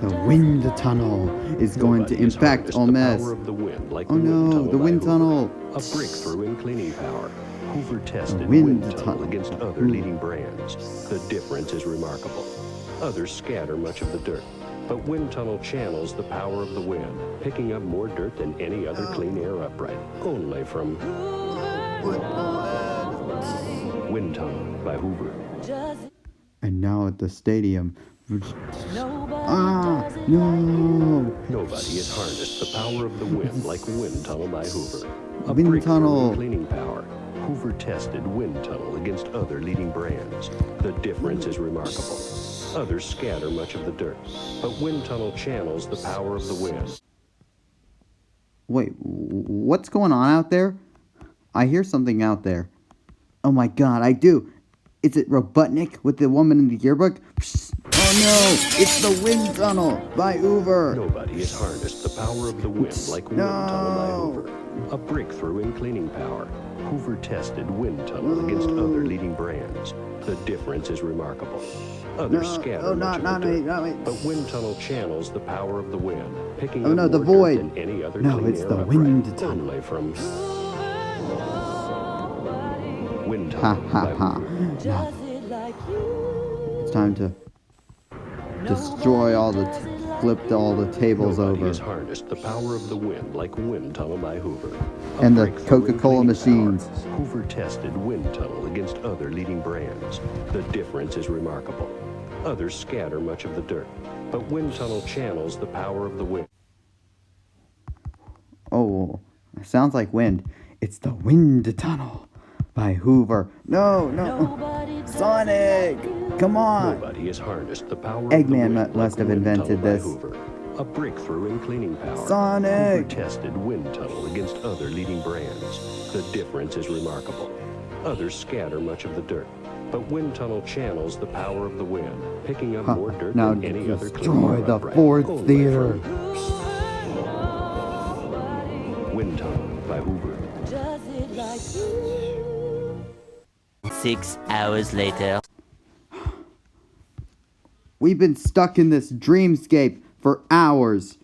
The wind tunnel is going to impact all mess. Oh no, the wind tunnel. A breakthrough in cleaning power. Hoover tested wind Windtunnel tunnel against other leading brands. The difference is remarkable. Others scatter much of the dirt, but Windtunnel channels the power of the wind, picking up more dirt than any other clean air upright. Only from Windtunnel by Hoover. And now at the stadium. Ah, no. Nobody has harnessed the power of the wind like Windtunnel by Hoover. A Wind breakthrough tunnel. in cleaning power. Hoover tested Windtunnel against other leading brands. The difference is remarkable. Others scatter much of the dirt, but Windtunnel channels the power of the wind. Wait, what's going on out there? I hear something out there. Oh my god, I do. Is it Robotnik with the woman in the yearbook? Oh no, it's the wind tunnel by Hoover. Nobody has harnessed the power of the wind like Windtunnel by Hoover. A breakthrough in cleaning power. Hoover tested Windtunnel against other leading brands. The difference is remarkable. Others scatter much of the dirt, but Windtunnel channels the power of the wind, picking up more the dirt void. than any other No, clean it's air the upright. wind tunnel. Only from Windtunnel Ha ha by ha. Hoover. Now, it's time to destroy all the, flip all the tables Nobody over. has harnessed the power of the wind like Windtunnel by Hoover. A And the breakthrough in Coca-Cola cleaning machines. power. Hoover tested Windtunnel against other leading brands. The difference is remarkable. Others scatter much of the dirt, but Windtunnel channels the power of the wind. Oh, sounds like wind. It's the wind tunnel by Hoover. No, no. Sonic! Come on! Nobody has harnessed the power Eggman of the wind must like have invented Windtunnel by this. Hoover. A breakthrough in cleaning power. Sonic! Hoover tested Windtunnel against other leading brands. The difference is remarkable. Others scatter much of the dirt, but Windtunnel channels the power of the wind, picking up more dirt Now than any other clean destroy air the upright. fourth Only theater. from Windtunnel by Hoover. 6 hours later. We've been stuck in this dreamscape for hours.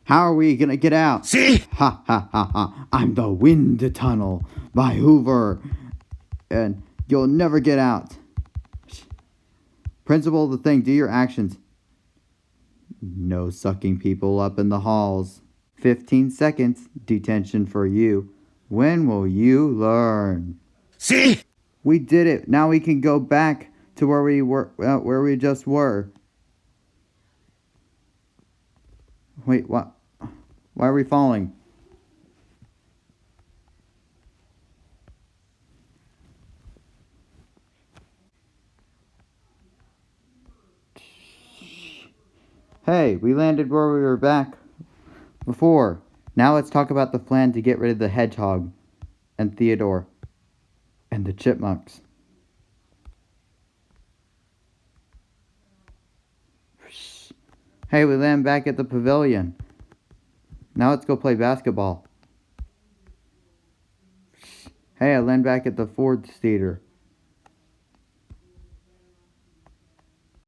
How are we gonna get out? See? Ha ha ha ha. I'm the wind tunnel by Hoover. And you'll never get out. Principle of the thing, do your actions. No sucking people up in the halls. 15 seconds detention for you. When will you learn? See? We did it. Now we can go back to where we were, where we just were. Wait, what? Why are we falling? Hey, we landed where we were back before. Now let's talk about the plan to get rid of the hedgehog and Theodore and the chipmunks. Hey, we land back at the pavilion. Now let's go play basketball. Hey, I land back at the Ford Theater.